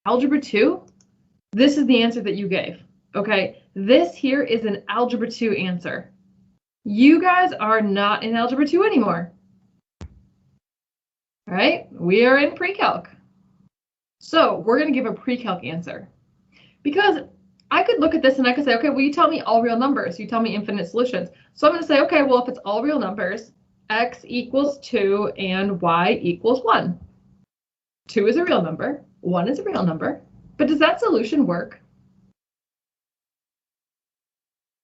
algebra 2, this is the answer that you gave. Okay, this here is an algebra 2 answer. You guys are not in algebra 2 anymore. All right, we are in Precalc. So we're going to give a Precalc answer. Because I could look at this and I could say, okay, well, you tell me all real numbers. You tell me infinite solutions. So I'm going to say, okay, well, if it's all real numbers, x equals 2 and y equals 1. 2 is a real number. 1 is a real number. But does that solution work?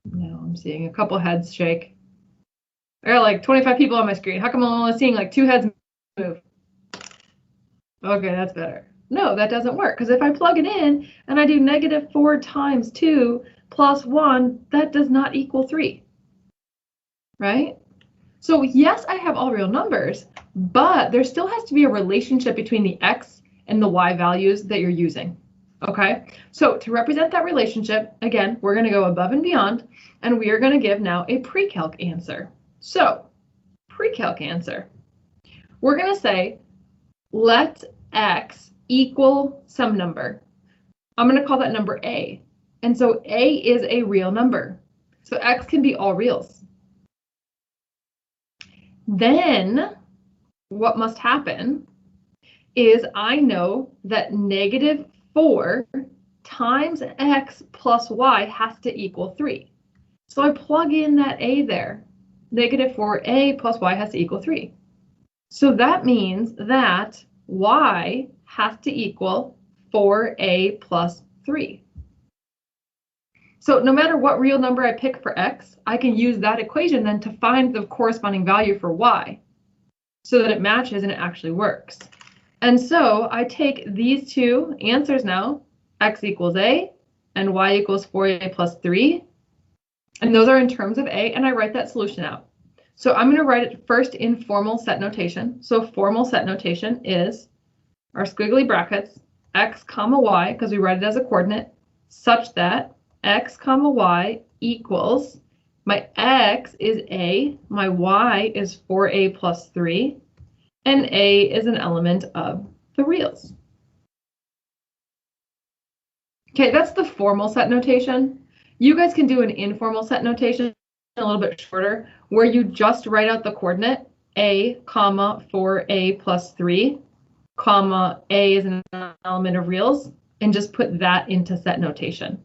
No, I'm seeing a couple heads shake. I got like 25 people on my screen. How come I'm only seeing like 2 heads move? Okay, that's better. No, that doesn't work, because if I plug it in and I do -4 times 2 plus 1, that does not equal 3, right? So yes, I have all real numbers, but there still has to be a relationship between the x and the y values that you're using, okay? So to represent that relationship, again, we're going to go above and beyond, and we are going to give now a Precalc answer. So Precalc answer, we're going to say, let x equal some number. I'm going to call that number a. And so a is a real number. So x can be all reals. Then what must happen is I know that -4 times x plus y has to equal 3. So I plug in that a there. -4a plus y has to equal 3. So that means that y has to equal 4a plus 3. So no matter what real number I pick for x, I can use that equation then to find the corresponding value for y so that it matches and it actually works. And so I take these two answers now, x equals a and y equals 4a plus 3. And those are in terms of a, and I write that solution out. So I'm going to write it first in formal set notation. So formal set notation is our squiggly brackets, x comma y, because we write it as a coordinate, such that x comma y equals, my x is a, my y is 4a plus 3, and a is an element of the reals. Okay, that's the formal set notation. You guys can do an informal set notation, a little bit shorter, where you just write out the coordinate, a comma 4a plus 3, comma a is an element of reals, and just put that into set notation.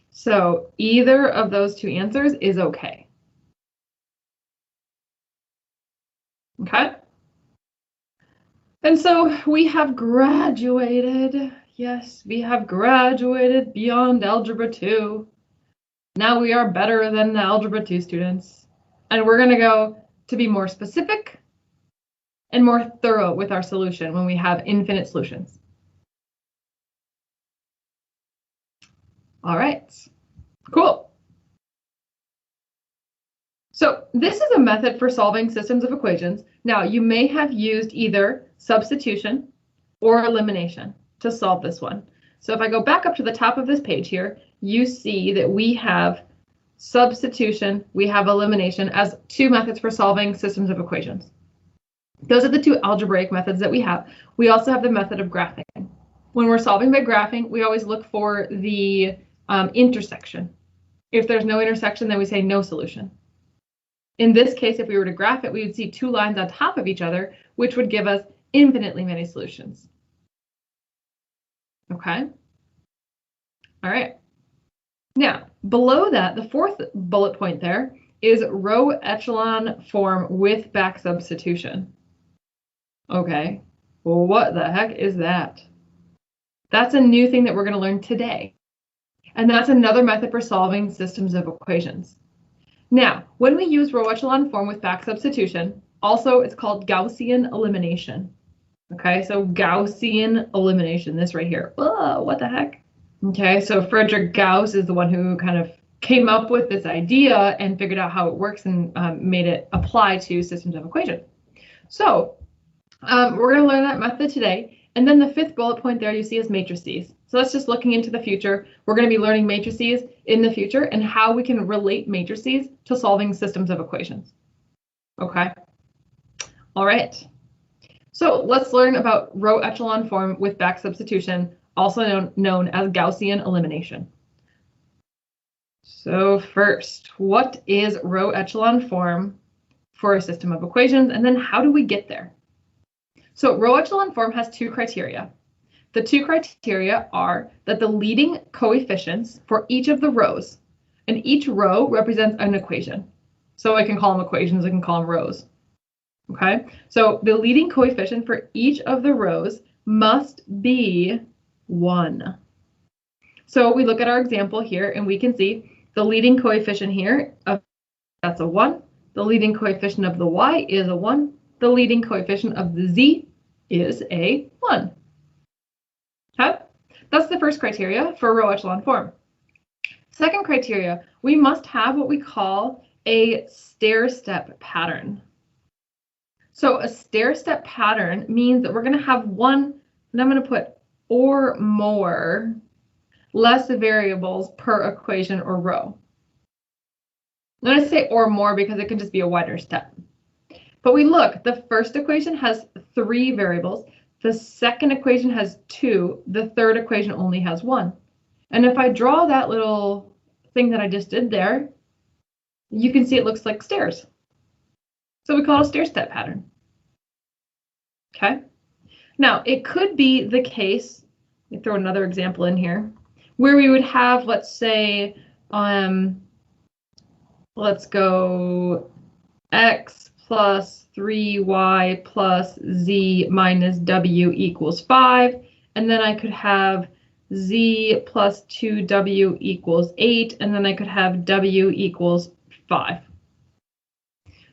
So either of those two answers is okay. Okay. And so we have graduated. Yes, we have graduated beyond Algebra 2. Now we are better than the Algebra 2 students. And we're going to go to be more specific and more thorough with our solution when we have infinite solutions. All right, cool. So this is a method for solving systems of equations. Now, you may have used either substitution or elimination to solve this one. So if I go back up to the top of this page here, you see that we have substitution, we have elimination as two methods for solving systems of equations. Those are the two algebraic methods that we have. We also have the method of graphing. When we're solving by graphing, we always look for the intersection. If there's no intersection, then we say no solution. In this case, if we were to graph it, we would see two lines on top of each other, which would give us infinitely many solutions. Okay. All right. Now, below that, the fourth bullet point there is row echelon form with back substitution. Okay. Well, what the heck is that? That's a new thing that we're going to learn today. And that's another method for solving systems of equations. Now, when we use row echelon form with back substitution, also it's called Gaussian elimination. Okay, so Gaussian elimination, this right here. Oh, what the heck? Okay, so Friedrich Gauss is the one who kind of came up with this idea and figured out how it works and made it apply to systems of equations. So we're going to learn that method today. And then the fifth bullet point there you see is matrices. So that's just looking into the future. We're going to be learning matrices in the future and how we can relate matrices to solving systems of equations. Okay. All right. So let's learn about row echelon form with back substitution, also known as Gaussian elimination. So first, what is row echelon form for a system of equations, and then how do we get there? So row echelon form has two criteria. The two criteria are that the leading coefficients for each of the rows, and each row represents an equation. So I can call them equations, I can call them rows. Okay, so the leading coefficient for each of the rows must be 1. So we look at our example here and we can see the leading coefficient here, that's a 1. The leading coefficient of the y is a 1. The leading coefficient of the z is a 1. Okay, that's the first criteria for row echelon form. Second criteria, we must have what we call a stair-step pattern. So a stair-step pattern means that we're going to have one, and I'm going to put or more less variables per equation or row. I'm going to say or more because it can just be a wider step. But we look, the first equation has 3 variables. The second equation has 2. The third equation only has 1. And if I draw that little thing that I just did there, you can see it looks like stairs. So we call it a stair-step pattern. Okay. Now, it could be the case, let me throw another example in here, where we would have, let's say, let's go x plus 3y plus z minus w equals 5. And then I could have z plus 2w equals 8. And then I could have w equals 5.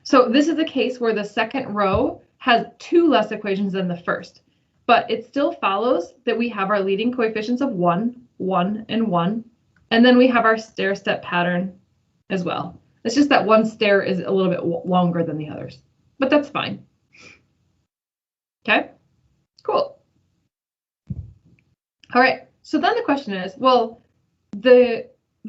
So this is a case where the second row has 2 less equations than the first. But it still follows that we have our leading coefficients of 1, 1, and 1. And then we have our stair-step pattern as well. It's just that one stair is a little bit longer than the others, but that's fine. Okay, cool. All right, so then the question is, well, the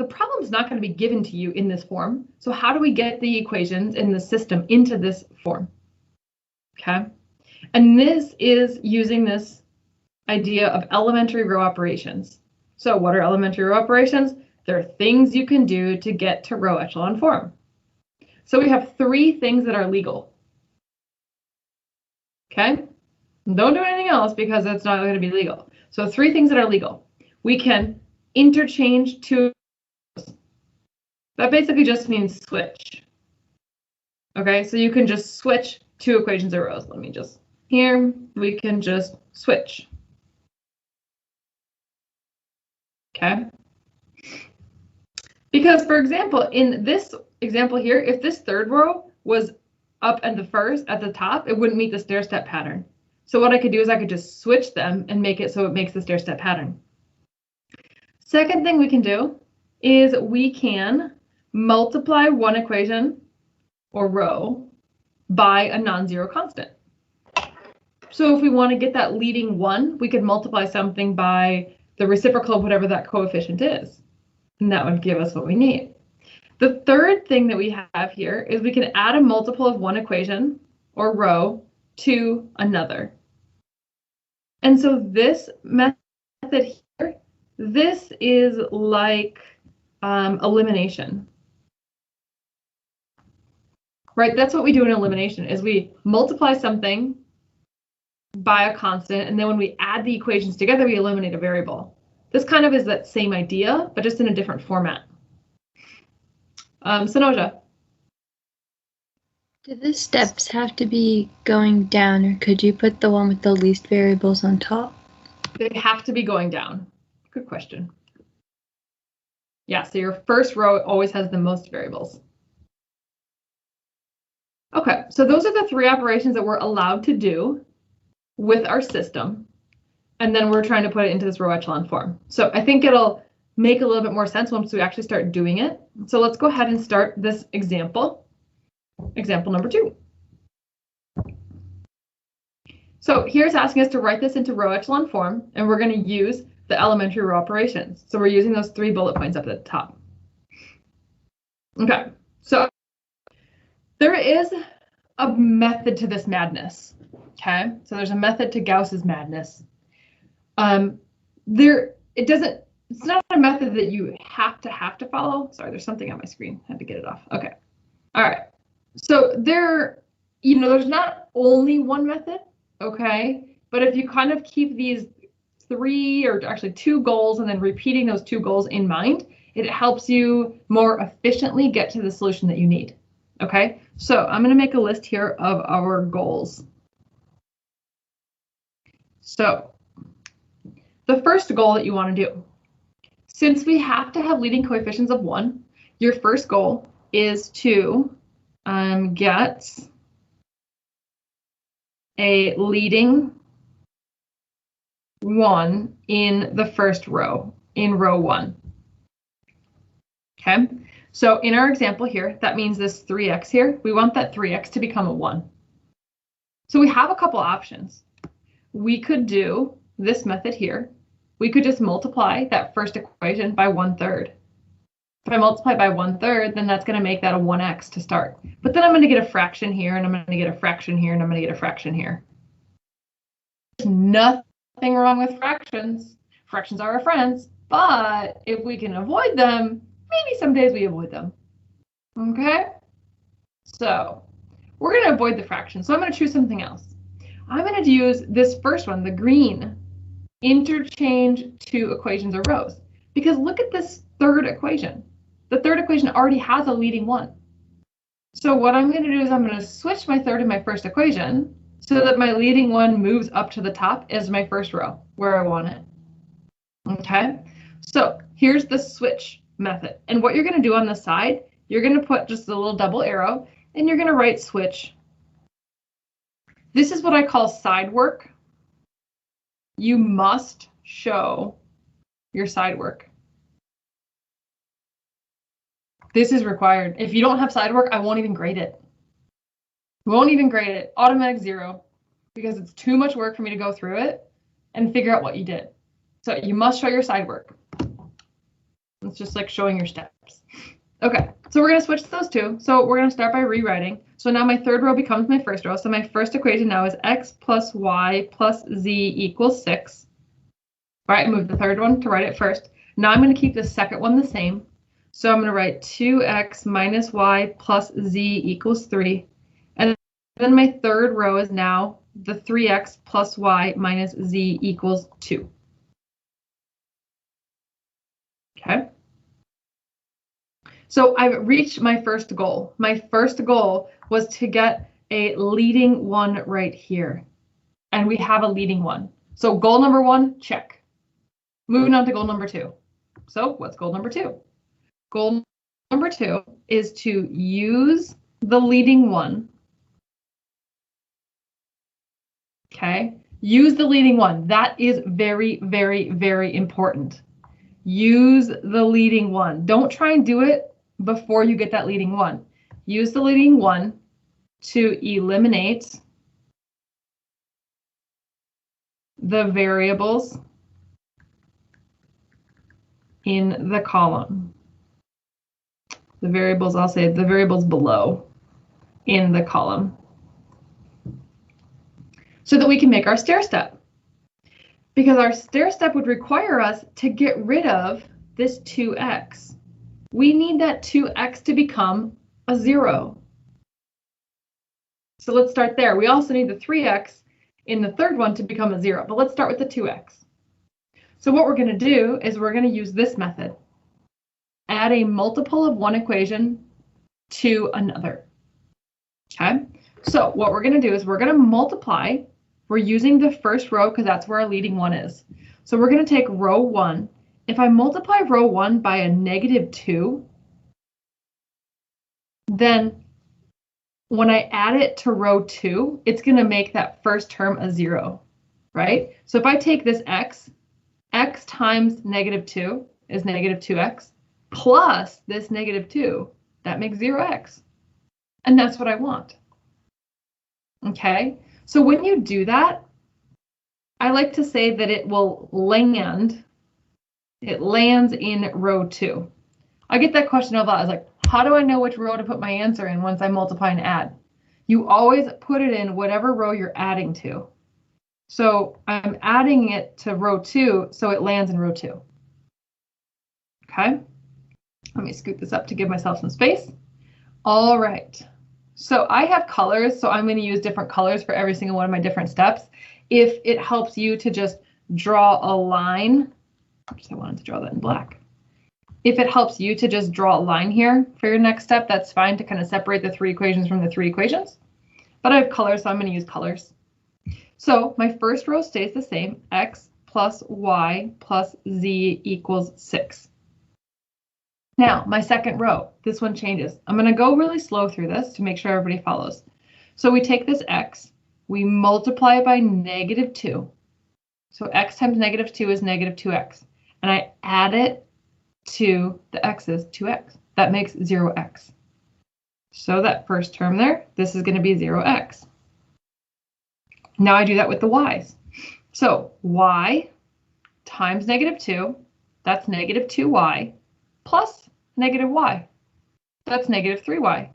problem is not going to be given to you in this form. So how do we get the equations in the system into this form? Okay, and this is using this idea of elementary row operations. So what are elementary row operations? There are things you can do to get to row echelon form. So we have 3 things that are legal. Okay, don't do anything else because it's not going to be legal. So 3 things that are legal. We can interchange 2. That basically just means switch. Okay, so you can just switch 2 equations or rows. Let me just, here, we can just switch. Okay. Because, for example, in this example here, if this third row was up at the top, it wouldn't meet the stair-step pattern. So what I could do is I could just switch them and make it so it makes the stair-step pattern. Second thing we can do is we can multiply one equation or row by a non-zero constant. So if we want to get that leading 1, we could multiply something by the reciprocal of whatever that coefficient is. And that would give us what we need. The third thing that we have here is we can add a multiple of one equation or row to another. And so this method here, this is like elimination. Right, that's what we do in elimination, is we multiply something by a constant, and then when we add the equations together, we eliminate a variable. This kind of is that same idea, but just in a different format. Sanoja. Do the steps have to be going down, or could you put the one with the least variables on top? They have to be going down. Good question. Yeah, so your first row always has the most variables. Okay, so those are the 3 operations that we're allowed to do with our system. And then we're trying to put it into this row echelon form. So I think it'll make a little bit more sense once we actually start doing it. So let's go ahead and start this example. Example number 2. So here's asking us to write this into row echelon form, and we're going to use the elementary row operations. So we're using those 3 bullet points up at the top. Okay, so there is a method to this madness. Okay, so there's a method to Gauss's madness. It's not a method that you have to follow. Sorry, there's something on my screen. I had to get it off. Okay. All right. So there's not only one method, okay? But if you kind of keep these 3 or actually 2 goals and then repeating those 2 goals in mind, it helps you more efficiently get to the solution that you need. Okay, so I'm going to make a list here of our goals. So the first goal that you want to do, since we have to have leading coefficients of 1, your first goal is to get a leading 1 in the first row, in row 1. Okay, so in our example here, that means this 3x here, we want that 3x to become a 1. So we have a couple options. We could do this method here. We could just multiply that first equation by 1/3. If I multiply by 1/3, then that's going to make that a 1x to start. But then I'm going to get a fraction here, and I'm going to get a fraction here, and I'm going to get a fraction here. There's nothing wrong with fractions. Fractions are our friends, but if we can avoid them, maybe some days we avoid them. Okay? So we're going to avoid the fraction. So I'm going to choose something else. I'm going to use this first one, the green, interchange 2 equations or rows. Because look at this third equation. The third equation already has a leading 1. So what I'm going to do is I'm going to switch my third and my first equation so that my leading 1 moves up to the top as my first row where I want it. Okay, so here's the switch method. And what you're going to do on the side, you're going to put just a little double arrow and you're going to write switch. This is what I call side work. You must show your side work. This is required. If you don't have side work, I won't even grade it. Won't even grade it. Automatic 0, because it's too much work for me to go through it and figure out what you did. So you must show your side work. It's just like showing your steps. Okay, so we're going to switch those two. So we're going to start by rewriting. So now my third row becomes my first row. So my first equation now is x plus y plus z equals 6. All right, move the third one to write it first. Now I'm going to keep the second one the same. So I'm going to write 2x minus y plus z equals 3. And then my third row is now the 3x plus y minus z equals 2. Okay. So I've reached my first goal. My first goal was to get a leading 1 right here. And we have a leading 1. So goal number 1, check. Moving on to goal number 2. So what's goal number 2? Goal number 2 is to use the leading 1. Okay, use the leading 1. That is very, very, very important. Use the leading 1. Don't try and do it before you get that leading 1. Use the leading 1 to eliminate the variables in the column. The variables, I'll say the variables below in the column, so that we can make our stair step. Because our stair step would require us to get rid of this 2x. We need that 2x to become a 0. So let's start there. We also need the 3x in the third one to become a 0, but let's start with the 2x. So what we're going to do is we're going to use this method. Add a multiple of one equation to another. Okay, so what we're going to do is we're going to multiply. We're using the first row because that's where our leading 1 is. So we're going to take row 1. If I multiply row 1 by a -2, then when I add it to row 2, it's going to make that first term a 0, right? So if I take this x times -2 is -2x, plus this -2, that makes 0x. And that's what I want. Okay, so when you do that, I like to say that it will land, it lands in row 2. I get that question a lot. I was like, how do I know which row to put my answer in once I multiply and add? you always put it in whatever row you're adding to. So I'm adding it to row 2, so it lands in row 2. Okay, let me scoot this up to give myself some space. All right, so I have colors, so I'm going to use different colors for every single one of my different steps. If it helps you to just draw a line, oops, I wanted to draw that in black. If it helps you to just draw a line here for your next step, that's fine to kind of separate the 3 equations from the 3 equations. But I have colors, so I'm going to use colors. So my first row stays the same, x plus y plus z equals 6. Now, my second row, this one changes. I'm going to go really slow through this to make sure everybody follows. So we take this x, we multiply it by -2. So x times -2 is -2x. And I add it to the x's, 2x. That makes 0x. So that first term there, this is going to be 0x. Now I do that with the y's. So y times -2, that's -2y, plus -y, that's -3y.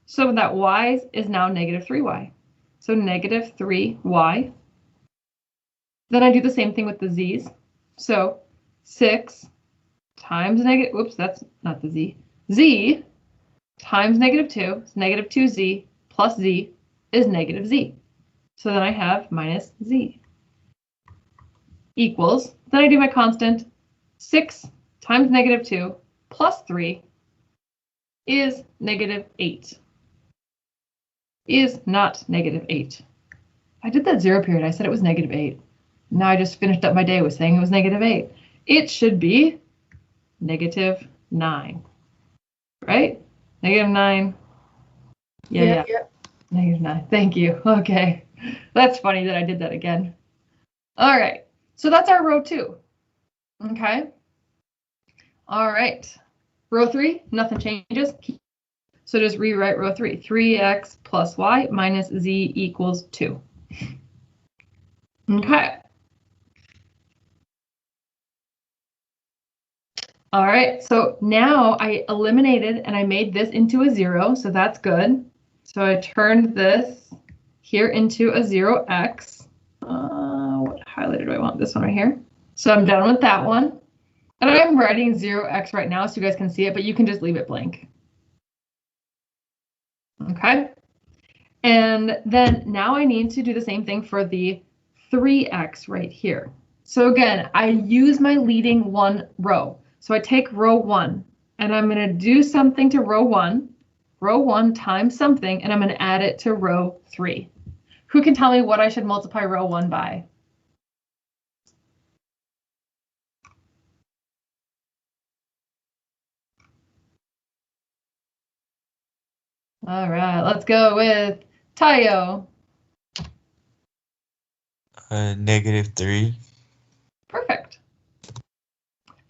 So that y is now -3y. So -3y. Then I do the same thing with the z's. So 6 times oops, that's not the z. Z times -2 is -2z plus z is -z. So then I have minus z equals, then I do my constant, 6 times -2 plus 3 is -8. Is not -8. I did that 0 period. I said it was -8. Now I just finished up my day with saying it was -8. It should be -9, right? -9. Yeah. -9. Thank you. Okay. That's funny that I did that again. All right. So that's our row 2. Okay. All right. Row 3, nothing changes. So just rewrite row 3. 3x plus y minus z equals 2. Okay. All right, so now I eliminated and I made this into a 0, so that's good. So I turned this here into a 0x. What highlighter do I want? This one right here. So I'm done with that one. And I'm writing 0x right now so you guys can see it, but you can just leave it blank. Okay. And then now I need to do the same thing for the 3x right here. So again, I use my leading one row. So I take row 1 and I'm going to do something to row 1 times something, and I'm going to add it to row 3. Who can tell me what I should multiply row 1 by? All right, let's go with Tayo. -3. Perfect.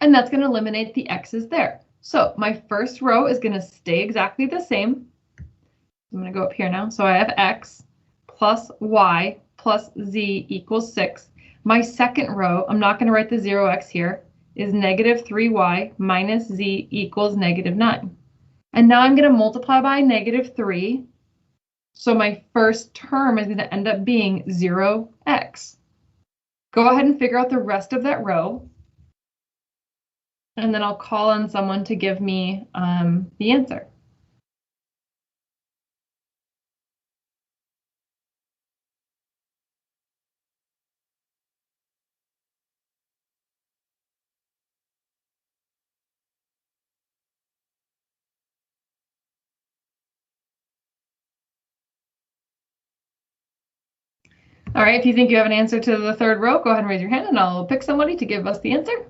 And that's going to eliminate the x's there. So my first row is going to stay exactly the same. I'm going to go up here now. So I have x plus y plus z equals 6. My second row, I'm not going to write the 0x here, is -3y minus z equals -9. And now I'm going to multiply by -3. So my first term is going to end up being 0x. Go ahead and figure out the rest of that row. And then I'll call on someone to give me the answer. All right, if you think you have an answer to the third row, go ahead and raise your hand and I'll pick somebody to give us the answer.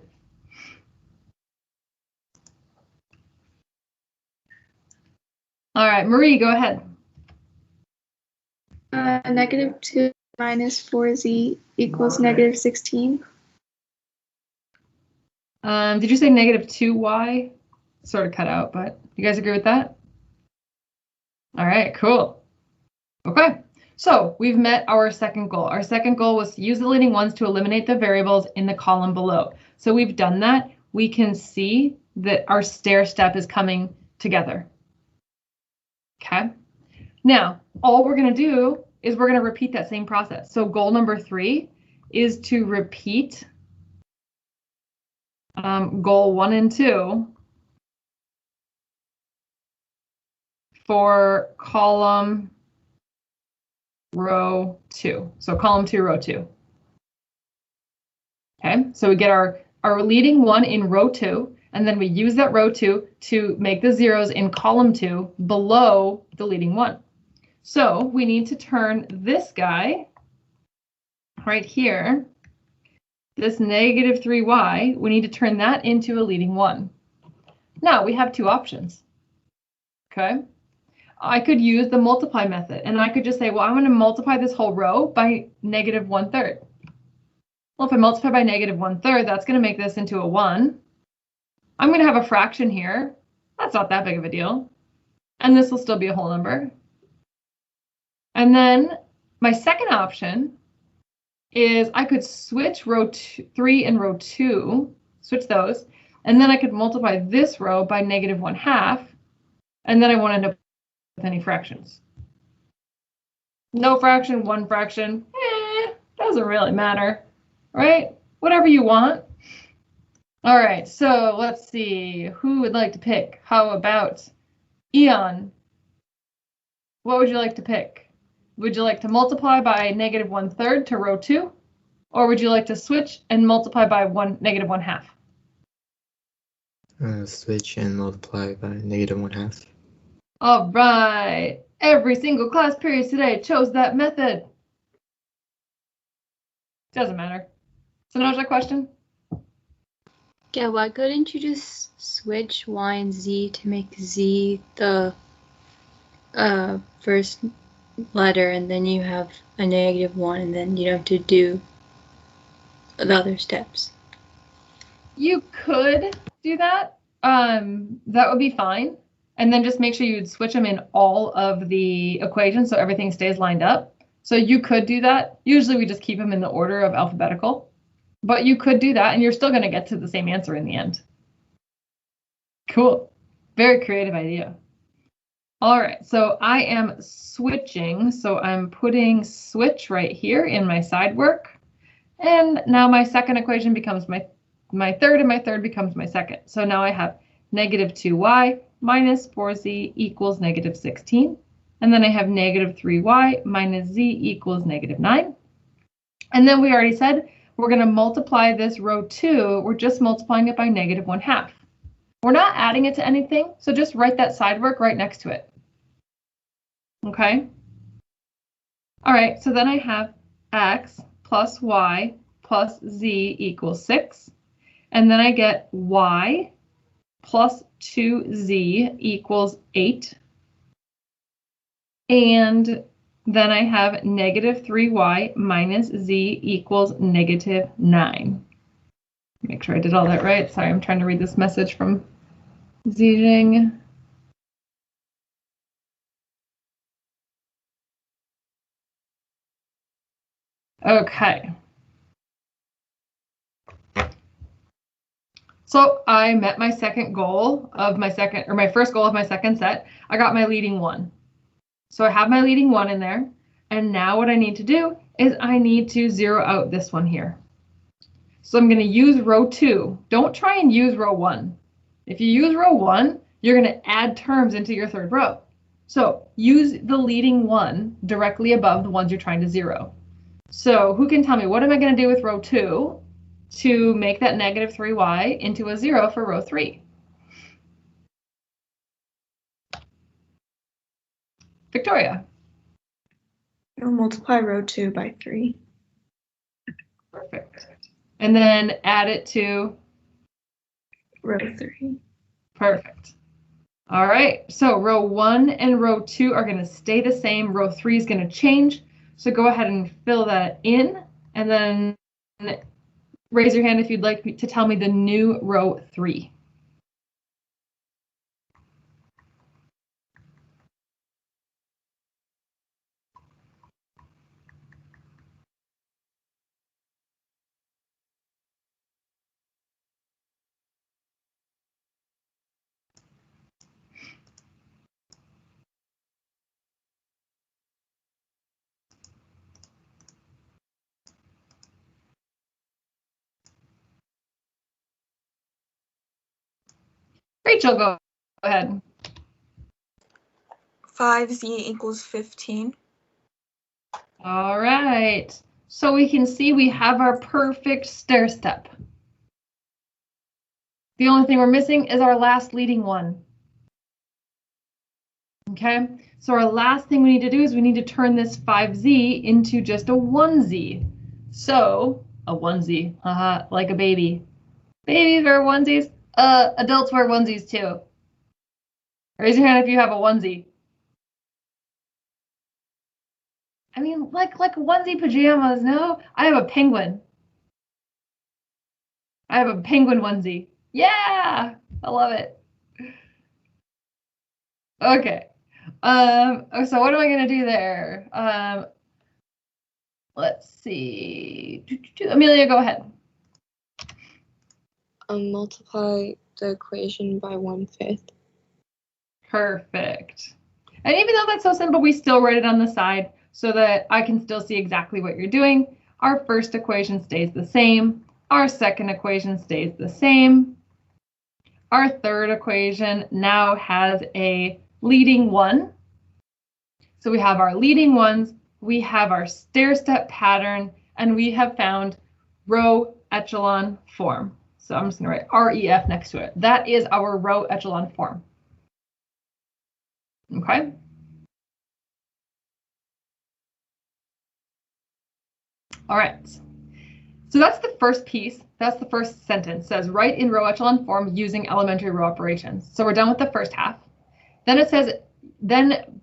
All right, Marie, go ahead. -2 minus 4z equals -16. Did you say -2y? Sort of cut out, but you guys agree with that? All right, cool. Okay, so we've met our second goal. Our second goal was to use the leading ones to eliminate the variables in the column below. So we've done that. We can see that our stair step is coming together. Okay. Now, all we're going to do is we're going to repeat that same process. So goal number 3 is to repeat goal 1 and 2 for column row 2. So column 2, row 2. Okay, so we get our leading one in row 2, and then we use that row 2 to make the zeros in column 2 below the leading one. So we need to turn this guy right here, this negative 3y, we need to turn that into a leading one. Now we have two options. Okay, I could use the multiply method, and I could just say, well, I'm going to multiply this whole row by negative 1/3. Well, if I multiply by negative 1/3, that's going to make this into a 1. I'm going to have a fraction here. That's not that big of a deal. And this will still be a whole number. And then my second option is I could switch row 3 and row 2, switch those, and then I could multiply this row by negative 1/2, and then I won't end up with any fractions. No fraction, one fraction, doesn't really matter, right? Whatever you want. All right, so let's see, who would like to pick? How about Eon? What would you like to pick? Would you like to multiply by negative 1/3 to row 2? Or would you like to switch and multiply by negative 1/2? Switch and multiply by negative 1/2. All right, every single class period today chose that method. Doesn't matter. So now your question? Yeah, why couldn't you just switch y and z to make z the first letter, and then you have a negative 1, and then you don't have to do the other steps? You could do that. That would be fine. And then just make sure you'd switch them in all of the equations so everything stays lined up. So you could do that. Usually we just keep them in the order of alphabetical. But you could do that, and you're still going to get to the same answer in the end. Cool. Very creative idea. All right, so I am switching. So I'm putting switch right here in my side work. And now my second equation becomes my third, and my third becomes my second. So now I have negative 2y minus 4z equals negative 16. And then I have negative 3y minus z equals negative 9. And then we already said we're going to multiply this row 2. We're just multiplying it by negative 1/2. We're not adding it to anything, so just write that side work right next to it. Okay? All right, so then I have x plus y plus z equals 6. And then I get y plus 2z equals 8. And then I have negative 3y minus z equals negative 9. Make sure I did all that right. Sorry, I'm trying to read this message from Zijing. Okay. So I met my second goal of my first goal of my second set. I got my leading one. So I have my leading one in there. And now what I need to do is I need to zero out this one here. So I'm going to use row 2. Don't try and use row 1. If you use row 1, you're going to add terms into your third row. So use the leading one directly above the ones you're trying to zero. So who can tell me, what am I going to do with row 2 to make that negative 3y into a 0 for row 3? Victoria. You'll multiply row 2 by 3. Perfect. And then add it to Row 3. Perfect. All right, so row 1 and row 2 are going to stay the same. Row 3 is going to change. So go ahead and fill that in, and then raise your hand if you'd like to tell me the new row 3. Rachel, go ahead. 5z equals 15. All right. So we can see we have our perfect stair step. The only thing we're missing is our last leading one. Okay, so our last thing we need to do is we need to turn this 5z into just a 1z. So a 1z, haha, like a baby. Babies wear onesies. Adults wear onesies too. Raise your hand if you have a onesie. I mean, like onesie pajamas, no? I have a penguin. I have a penguin onesie. Yeah, I love it. Okay. So what am I gonna do there? Let's see. Amelia, go ahead. Multiply the equation by 1/5. Perfect. And even though that's so simple, we still write it on the side so that I can still see exactly what you're doing. Our first equation stays the same. Our second equation stays the same. Our third equation now has a leading one. So we have our leading ones, we have our stair-step pattern, and we have found row echelon form. So I'm just going to write REF next to it. That is our row echelon form. Okay. All right. So that's the first piece. That's the first sentence. It says write in row echelon form using elementary row operations. So we're done with the first half. Then it says then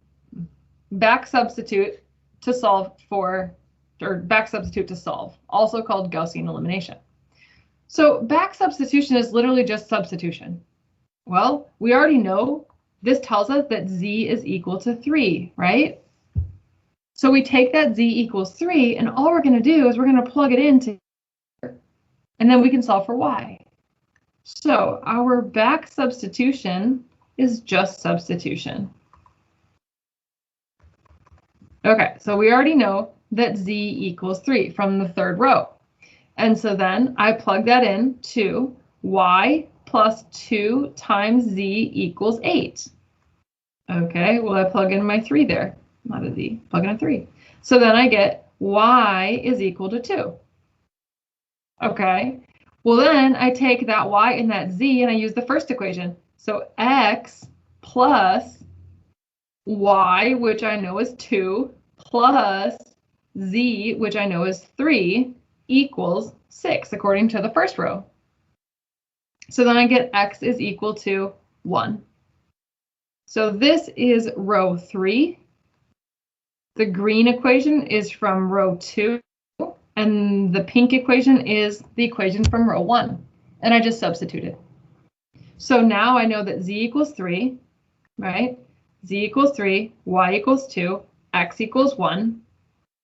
back substitute to solve for, or back substitute to solve, also called Gaussian elimination. So back substitution is literally just substitution. Well, we already know this tells us that z is equal to 3, right? So we take that z equals 3, and all we're going to do is we're going to plug it into here, and then we can solve for y. So our back substitution is just substitution. Okay, so we already know that z equals 3 from the third row. And so then I plug that in to y plus 2 times z equals 8. Okay, well, I plug in my 3 there, not a z, plug in a 3. So then I get y is equal to 2. Okay, well, then I take that y and that z and I use the first equation. So x plus y, which I know is 2, plus z, which I know is 3, equals 6, according to the first row. So then I get x is equal to 1. So this is row 3. The green equation is from row 2, and the pink equation is the equation from row 1. And I just substituted. So now I know that z equals 3, right? Z equals 3, y equals 2, x equals 1,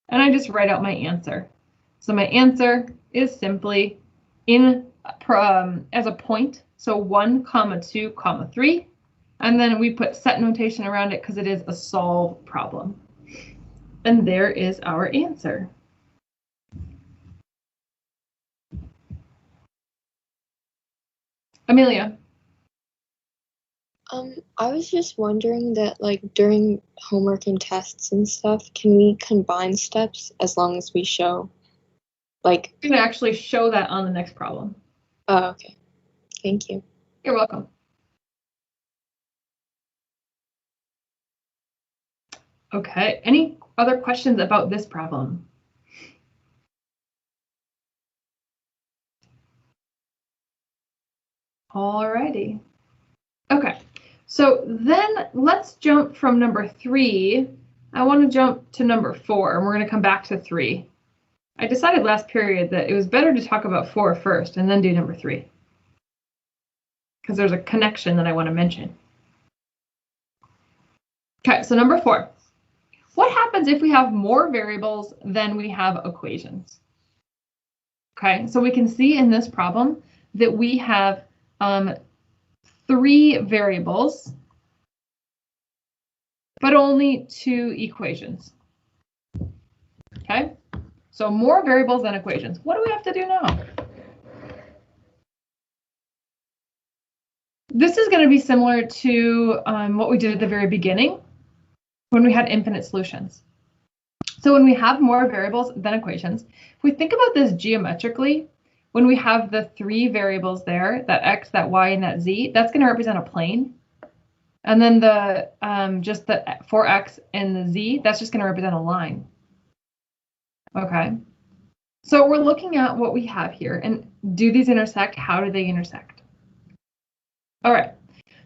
and I just write out my answer. So my answer is simply in as a point, so 1, 2, 3, and then we put set notation around it because it is a solve problem. And there is our answer. Amelia. I was just wondering that, like, during homework and tests and stuff, can we combine steps as long as we show, like... I'm going to actually show that on the next problem. Oh, okay. Thank you. You're welcome. Okay, any other questions about this problem? Alrighty. Okay, so then let's jump from number 3. I want to jump to number 4, and we're going to come back to 3. I decided last period that it was better to talk about 4 first and then do number 3, because there's a connection that I want to mention. Okay, so number 4. What happens if we have more variables than we have equations? Okay, so we can see in this problem that we have 3 variables, but only 2 equations. Okay, so more variables than equations. What do we have to do now? this is going to be similar to what we did at the very beginning when we had infinite solutions. So when we have more variables than equations, if we think about this geometrically, when we have the 3 variables there, that x, that y, and that z, that's going to represent a plane. And then the just the 4x and the z, that's just going to represent a line. Okay. So we're looking at what we have here, and do these intersect? How do they intersect? All right.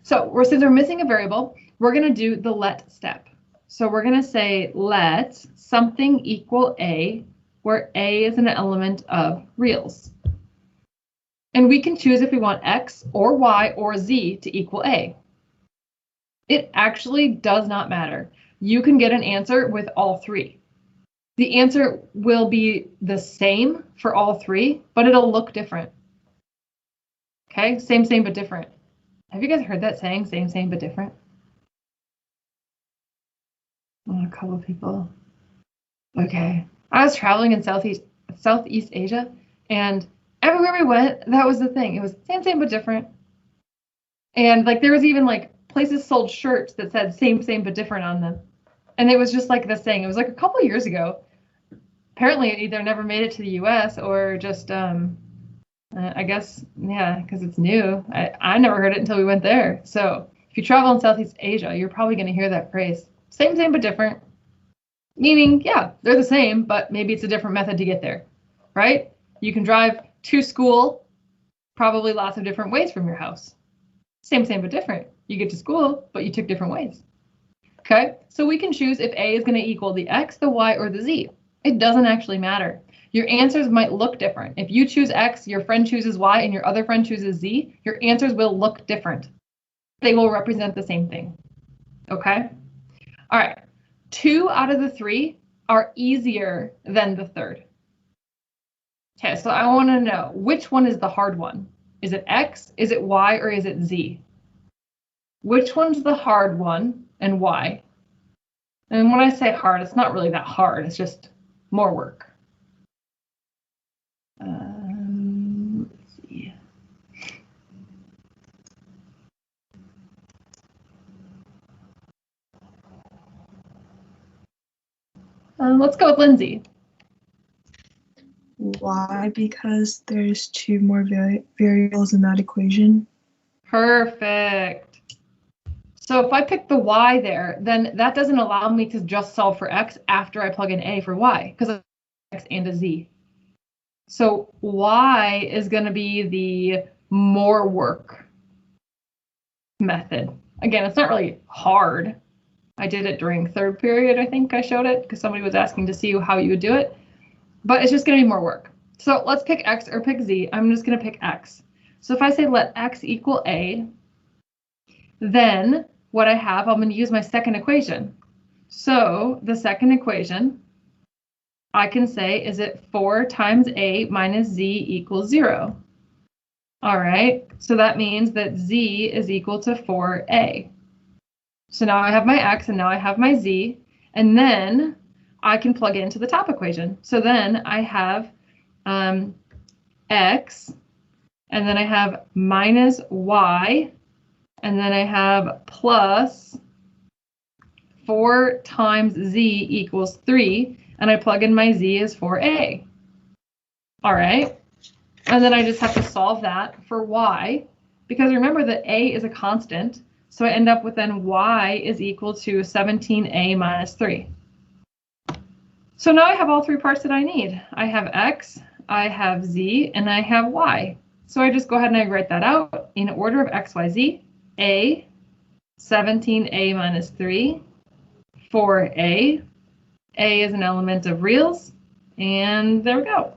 So since we're missing a variable, we're going to do the let step. So we're going to say let something equal a, where a is an element of reals. And we can choose if we want x or y or z to equal a. It actually does not matter. You can get an answer with all 3. The answer will be the same for all 3, but it'll look different. Okay, same, but different. Have you guys heard that saying, same, but different? Oh, a couple of people. Okay, I was traveling in Southeast Asia, and everywhere we went, that was the thing. It was same, but different. And like there was even like places sold shirts that said same, but different on them. And it was just like the saying. It was like a couple of years ago. Apparently it either never made it to the US or just, I guess, yeah, because it's new. I never heard it until we went there. So if you travel in Southeast Asia, you're probably going to hear that phrase. Same, but different. Meaning, yeah, they're the same, but maybe it's a different method to get there, right? You can drive to school probably lots of different ways from your house. Same, but different. You get to school, but you took different ways. Okay, so we can choose if a is going to equal the x, the y, or the z. It doesn't actually matter. Your answers might look different. If you choose x, your friend chooses y, and your other friend chooses z, your answers will look different. They will represent the same thing. Okay? All right. 2 out of the 3 are easier than the third. Okay, so I want to know which one is the hard one. Is it x, is it y, or is it z? Which one's the hard one and why? And when I say hard, it's not really that hard. It's just more work. Let's see. Let's go with Lindsay. Why? Because there's 2 more variables in that equation. Perfect. So if I pick the y there, then that doesn't allow me to just solve for x after I plug in a for y, because it's x and a z. So y is going to be the more work method. Again, it's not really hard. I did it during 3rd period, I think I showed it, because somebody was asking to see how you would do it. But it's just going to be more work. So let's pick x or pick z. I'm just going to pick x. So if I say let x equal a, then what I have, I'm going to use my second equation. So the second equation, I can say, is it 4 times a minus z equals 0? All right, so that means that z is equal to 4a. So now I have my x and now I have my z, and then I can plug into the top equation. So then I have x, and then I have minus y, and then I have plus 4 times z equals 3, and I plug in my z as 4a. All right, and then I just have to solve that for y, because remember that a is a constant, so I end up with then y is equal to 17a minus 3. So now I have all 3 parts that I need. I have x, I have z, and I have y. So I just go ahead and I write that out in order of x, y, z. A, 17a minus 3, 4a. A is an element of reals, and there we go.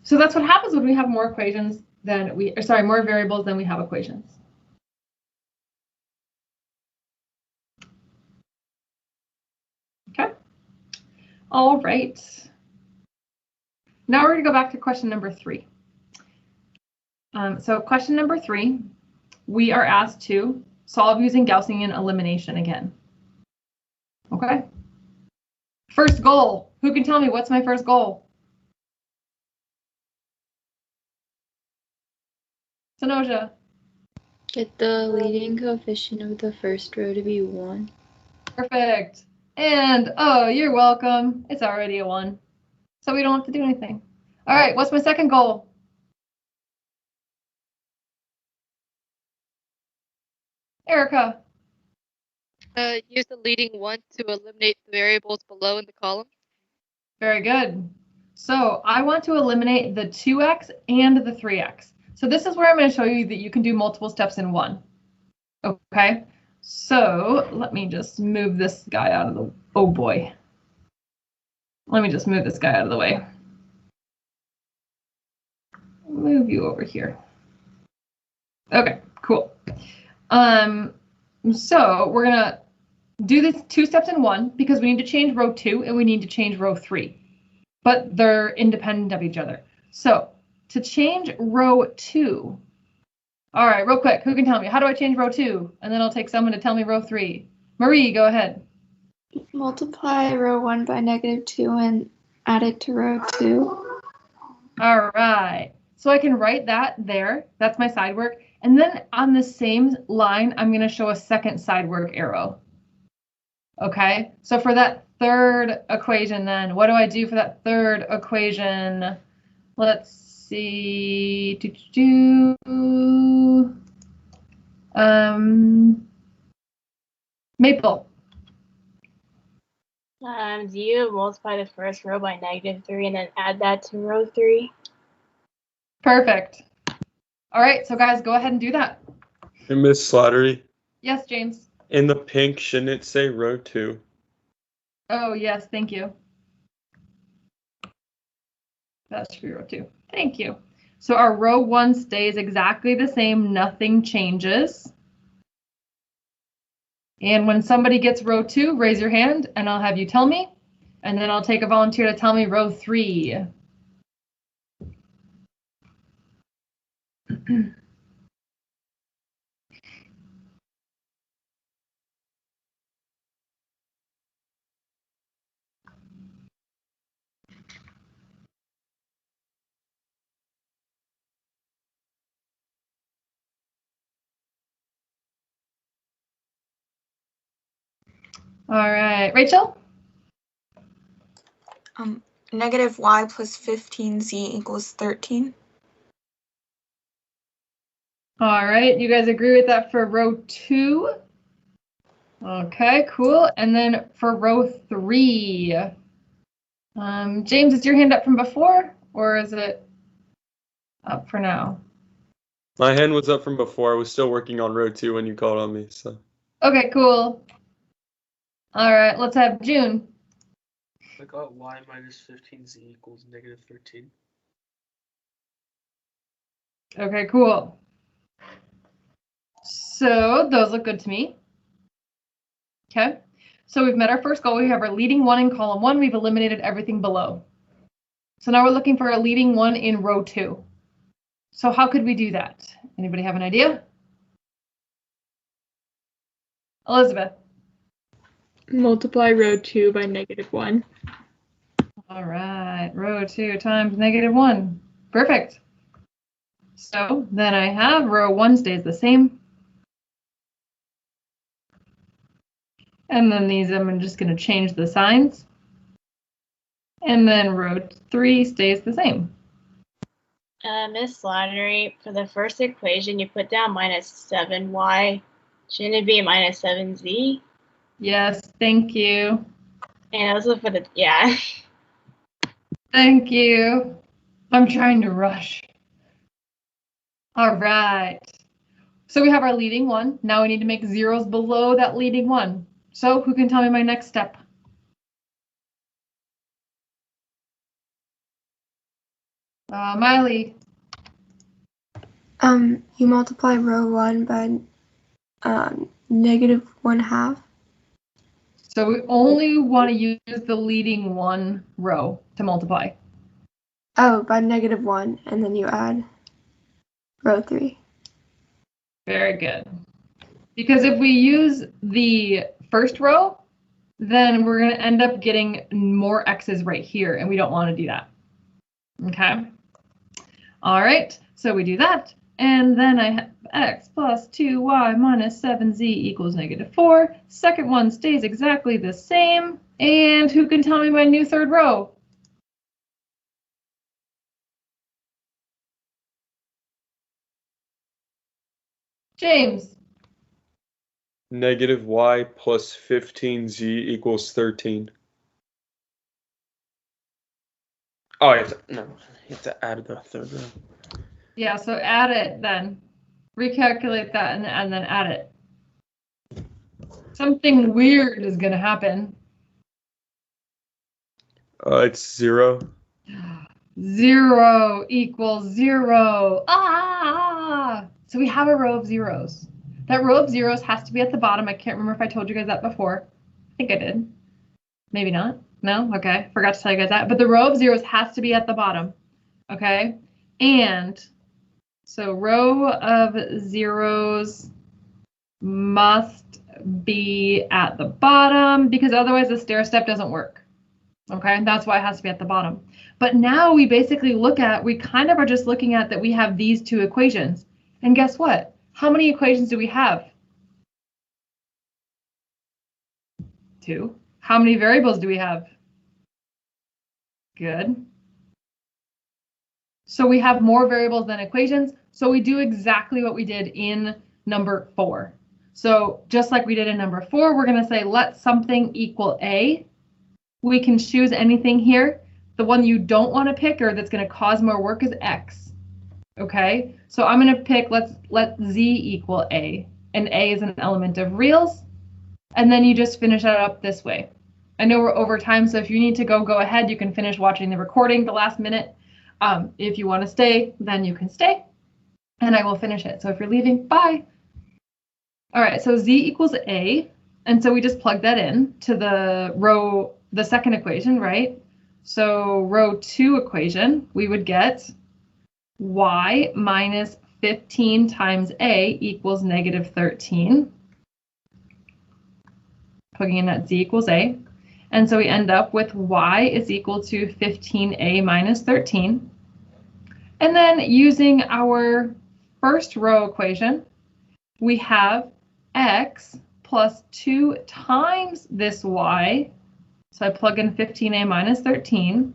So that's what happens when we have more equations than more variables than we have equations. Okay. All right. Now we're going to go back to question number 3. So question number 3, we are asked to solve using Gaussian elimination again. Okay. First goal. Who can tell me what's my first goal? Sanoja. Get the leading coefficient of the first row to be 1. Perfect. And, oh, you're welcome. It's already a 1. So we don't have to do anything. All right, what's my second goal? Erica. Use the leading 1 to eliminate the variables below in the column. Very good. So I want to eliminate the 2x and the 3x. So this is where I'm going to show you that you can do multiple steps in one. Okay, so let me just move this guy out of the, oh boy. Let me just move this guy out of the way. Move you over here. Okay, cool. So we're gonna do this 2 steps in one because we need to change row 2 and we need to change row 3, but they're independent of each other. So to change row 2, all right, real quick, who can tell me, how do I change row 2? And then I'll take someone to tell me row 3. Marie, go ahead. Multiply row 1 by -2 and add it to row 2. All right, so I can write that there. That's my side work. And then on the same line, I'm going to show a second side work arrow. Okay, so for that third equation then, what do I do for that third equation? Let's see. Maple. Do you multiply the first row by -3 and then add that to row 3? Perfect. All right, so guys, go ahead and do that. And Miss Slattery, Yes, James. in the pink, shouldn't it say row 2? Oh, yes, thank you. That should be row 2. Thank you. So our row 1 stays exactly the same, nothing changes. And when somebody gets row 2, raise your hand and I'll have you tell me. And then I'll take a volunteer to tell me row 3. All right, Rachel? -y plus 15z equals 13. All right, you guys agree with that for row 2? Okay, cool. And then for row 3, James, is your hand up from before or is it up for now? My hand was up from before. I was still working on row 2 when you called on me. So. Okay, cool. All right, let's have June. I got y minus 15z equals -13. Okay, cool. So those look good to me. Okay, so we've met our first goal. We have our leading 1 in column 1. We've eliminated everything below. So now we're looking for a leading 1 in row 2. So how could we do that? Anybody have an idea? Elizabeth. Multiply row 2 by -1. All right, row 2 times -1. Perfect. So then I have row 1 stays the same. And then these, I'm just going to change the signs. And then row 3 stays the same. Miss Slattery, for the first equation, you put down -7y. Shouldn't it be -7z? Yes, thank you. And also for the, yeah. Thank you. I'm trying to rush. All right. So we have our leading 1. Now we need to make zeros below that leading 1. So who can tell me my next step? Miley. You multiply row 1 by -1/2. So we only want to use the leading 1 row to multiply. Oh, by -1, and then you add row 3. Very good. Because if we use the first row, then we're going to end up getting more x's right here, and we don't want to do that. Okay. All right, so we do that. And then I have x plus 2y minus 7z equals -4. Second one stays exactly the same. And who can tell me my new third row? James. -y plus 15z equals 13. Oh, you have to add the third row. Yeah, so add it then. Recalculate that and then add it. Something weird is going to happen. It's 0. 0 equals 0. Ah! So we have a row of zeros. That row of zeros has to be at the bottom. I can't remember if I told you guys that before. I think I did. Maybe not. No? Okay. Forgot to tell you guys that. But the row of zeros has to be at the bottom. Okay? And so row of zeros must be at the bottom because otherwise the stair step doesn't work. Okay? And that's why it has to be at the bottom. But now we basically we kind of are just looking at that we have these two equations. And guess what? How many equations do we have? 2. How many variables do we have? Good. So we have more variables than equations. So we do exactly what we did in number 4. So just like we did in number 4, we're going to say let something equal A. We can choose anything here. The one you don't want to pick or that's going to cause more work is X. Okay, so I'm going to pick, let Z equal A. And A is an element of reals. And then you just finish it up this way. I know we're over time, so if you need to go ahead. You can finish watching the recording the last minute. If you want to stay, then you can stay. And I will finish it. So if you're leaving, bye. All right, so Z equals A. And so we just plug that in to the second equation, right? So row 2 equation, we would get y minus 15 times A equals -13. Plugging in that Z equals A. And so we end up with y is equal to 15a minus 13. And then using our first row equation, we have x plus 2 times this y. So I plug in 15a minus 13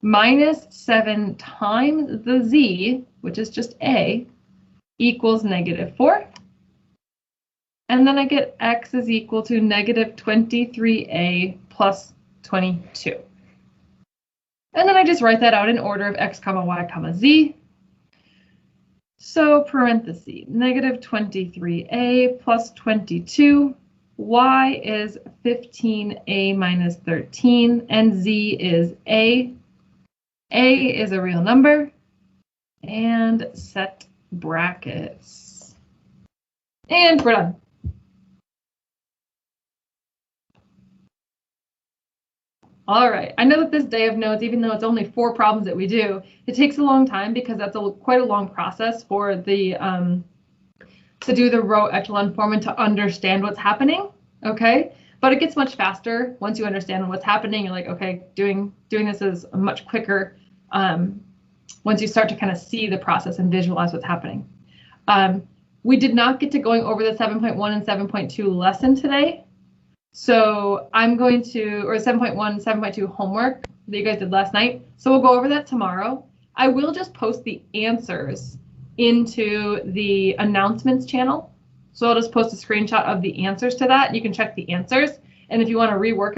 minus 7 times the z, which is just a, equals -4. And then I get x is equal to -23a plus 22. And then I just write that out in order of x comma y comma z. So parenthesis, -23a plus 22. Y is 15a minus 13, and z is a. A is a real number. And set brackets. And we're done. All right, I know that this day of notes, even though it's only 4 problems that we do, it takes a long time because that's quite a long process for the to do the row echelon form and to understand what's happening. Okay, but it gets much faster once you understand what's happening. You're like, okay, doing this is much quicker once you start to kind of see the process and visualize what's happening. We did not get to going over the 7.1 and 7.2 lesson today. So I'm going to, or 7.1, 7.2 homework that you guys did last night. So we'll go over that tomorrow. I will just post the answers into the announcements channel. So I'll just post a screenshot of the answers to that. You can check the answers. And if you want to rework